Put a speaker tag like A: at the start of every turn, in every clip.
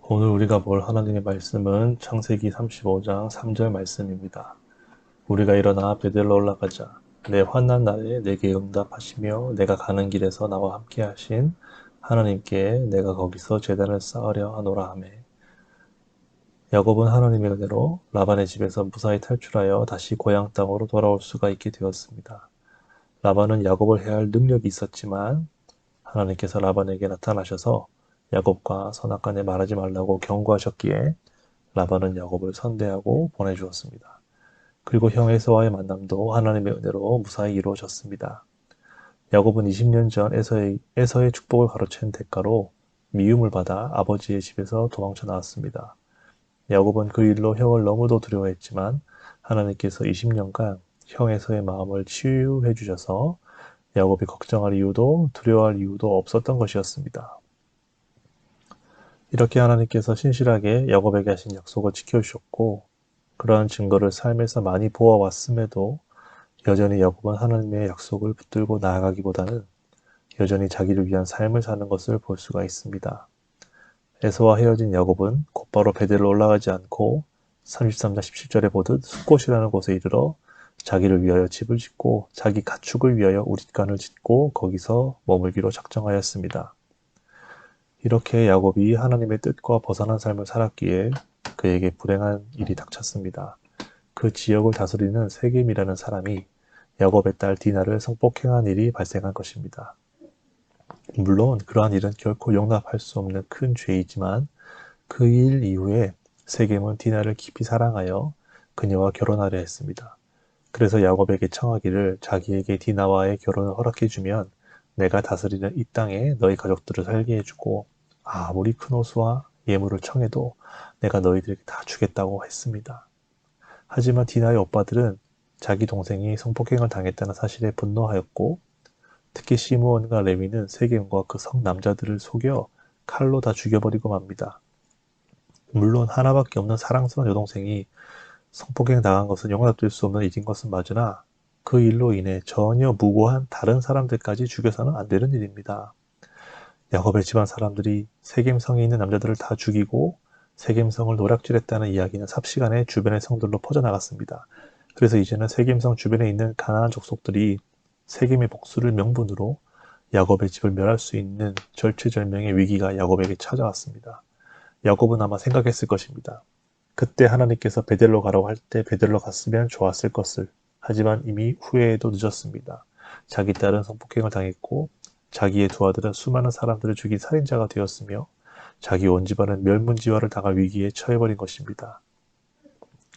A: 오늘 우리가 볼 하나님의 말씀은 창세기 35장 3절 말씀입니다. 우리가 일어나 베델로 올라가자. 내 환난 날에 내게 응답하시며 내가 가는 길에서 나와 함께 하신 하나님께 내가 거기서 제단을 쌓으려 하노라 하매. 야곱은 하나님의 은혜로 라반의 집에서 무사히 탈출하여 다시 고향 땅으로 돌아올 수가 있게 되었습니다. 라반은 야곱을 해할 능력이 있었지만 하나님께서 라반에게 나타나셔서 야곱과 선악간에 말하지 말라고 경고하셨기에 라반은 야곱을 선대하고 보내주었습니다. 그리고 형 에서와의 만남도 하나님의 은혜로 무사히 이루어졌습니다. 야곱은 20년 전 에서의 축복을 가로챈 대가로 미움을 받아 아버지의 집에서 도망쳐 나왔습니다. 야곱은 그 일로 형을 너무도 두려워했지만 하나님께서 20년간 형 에서의 마음을 치유해 주셔서 야곱이 걱정할 이유도 두려워할 이유도 없었던 것이었습니다. 이렇게 하나님께서 신실하게 야곱에게 하신 약속을 지켜주셨고 그러한 증거를 삶에서 많이 보아왔음에도 여전히 야곱은 하나님의 약속을 붙들고 나아가기보다는 여전히 자기를 위한 삶을 사는 것을 볼 수가 있습니다. 에서와 헤어진 야곱은 곧바로 베델로 올라가지 않고 33장 17절에 보듯 숫곳이라는 곳에 이르러 자기를 위하여 집을 짓고 자기 가축을 위하여 우릿간을 짓고 거기서 머물기로 작정하였습니다. 이렇게 야곱이 하나님의 뜻과 벗어난 삶을 살았기에 그에게 불행한 일이 닥쳤습니다. 그 지역을 다스리는 세겜이라는 사람이 야곱의 딸 디나를 성폭행한 일이 발생한 것입니다. 물론 그러한 일은 결코 용납할 수 없는 큰 죄이지만 그 일 이후에 세겜은 디나를 깊이 사랑하여 그녀와 결혼하려 했습니다. 그래서 야곱에게 청하기를 자기에게 디나와의 결혼을 허락해주면 내가 다스리는 이 땅에 너희 가족들을 살게 해주고 아무리 큰 호수와 예물을 청해도 내가 너희들에게 다 주겠다고 했습니다. 하지만 디나의 오빠들은 자기 동생이 성폭행을 당했다는 사실에 분노하였고 특히 시므온과 레위는 세겜과 그 성 남자들을 속여 칼로 다 죽여버리고 맙니다. 물론 하나밖에 없는 사랑스러운 여동생이 성폭행 당한 것은 용납될 수 없는 일인 것은 맞으나 그 일로 인해 전혀 무고한 다른 사람들까지 죽여서는 안 되는 일입니다. 야곱의 집안 사람들이 세겜성에 있는 남자들을 다 죽이고 세겜성을 노략질했다는 이야기는 삽시간에 주변의 성들로 퍼져나갔습니다. 그래서 이제는 세겜성 주변에 있는 가나안 족속들이 세겜의 복수를 명분으로 야곱의 집을 멸할 수 있는 절체절명의 위기가 야곱에게 찾아왔습니다. 야곱은 아마 생각했을 것입니다. 그때 하나님께서 베델로 가라고 할 때 베델로 갔으면 좋았을 것을. 하지만 이미 후회해도 늦었습니다. 자기 딸은 성폭행을 당했고 자기의 두 아들은 수많은 사람들을 죽인 살인자가 되었으며 자기 온 집안은 멸문지화를 당할 위기에 처해버린 것입니다.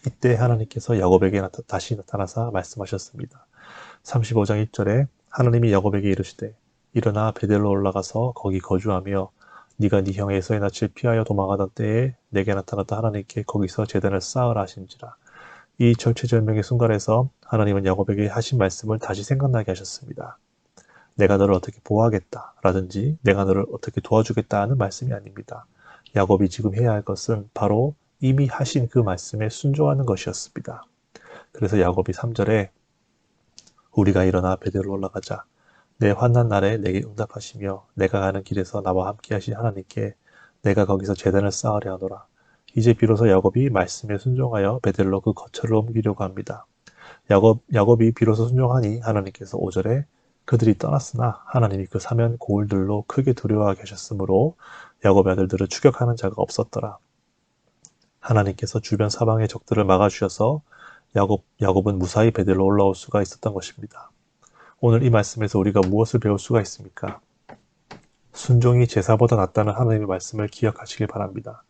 A: 이때 하나님께서 야곱에게 다시 나타나사 말씀하셨습니다. 35장 1절에 하나님이 야곱에게 이르시되 일어나 베델로 올라가서 거기 거주하며 네가 네 형 에서의 낯을 피하여 도망하던 때에 내게 나타났다 하나님께 거기서 제단을 쌓으라 하신지라. 이 절체절명의 순간에서 하나님은 야곱에게 하신 말씀을 다시 생각나게 하셨습니다. 내가 너를 어떻게 보호하겠다 라든지 내가 너를 어떻게 도와주겠다 하는 말씀이 아닙니다. 야곱이 지금 해야 할 것은 바로 이미 하신 그 말씀에 순종하는 것이었습니다. 그래서 야곱이 3절에 우리가 일어나 베델로 올라가자. 내 환난 날에 내게 응답하시며 내가 가는 길에서 나와 함께 하신 하나님께 내가 거기서 제단을 쌓으려 하노라. 이제 비로소 야곱이 말씀에 순종하여 베델로 그 거처를 옮기려고 합니다. 야곱이 비로소 순종하니 하나님께서 5절에 그들이 떠났으나 하나님이 그 사면 고울들로 크게 두려워하게 하셨으므로 야곱의 아들들을 추격하는 자가 없었더라. 하나님께서 주변 사방의 적들을 막아주셔서 야곱은 무사히 베델로 올라올 수가 있었던 것입니다. 오늘 이 말씀에서 우리가 무엇을 배울 수가 있습니까? 순종이 제사보다 낫다는 하나님의 말씀을 기억하시길 바랍니다.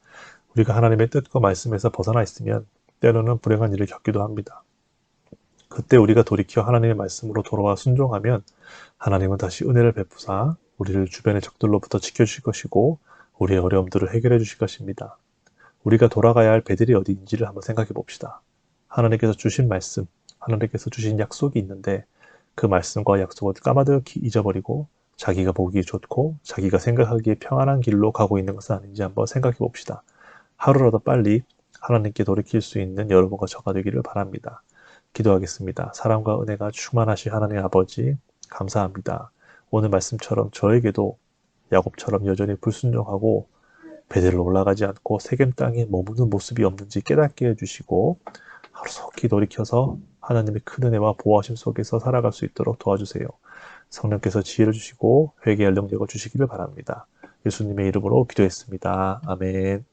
A: 우리가 하나님의 뜻과 말씀에서 벗어나 있으면 때로는 불행한 일을 겪기도 합니다. 그때 우리가 돌이켜 하나님의 말씀으로 돌아와 순종하면 하나님은 다시 은혜를 베푸사 우리를 주변의 적들로부터 지켜주실 것이고 우리의 어려움들을 해결해 주실 것입니다. 우리가 돌아가야 할 베델이 어디인지를 한번 생각해 봅시다. 하나님께서 주신 말씀, 하나님께서 주신 약속이 있는데 그 말씀과 약속을 까마득히 잊어버리고 자기가 보기에 좋고 자기가 생각하기에 평안한 길로 가고 있는 것은 아닌지 한번 생각해 봅시다. 하루라도 빨리 하나님께 돌이킬 수 있는 여러분과 저가 되기를 바랍니다. 기도하겠습니다. 사랑과 은혜가 충만하신 하나님 아버지 감사합니다. 오늘 말씀처럼 저에게도 야곱처럼 여전히 불순종하고 베델로 올라가지 않고 세겜 땅에 머무는 모습이 없는지 깨닫게 해주시고 하루속히 돌이켜서 하나님의 큰 은혜와 보호하심 속에서 살아갈 수 있도록 도와주세요. 성령께서 지혜를 주시고 회개할 능력을 주시기를 바랍니다. 예수님의 이름으로 기도했습니다. 아멘.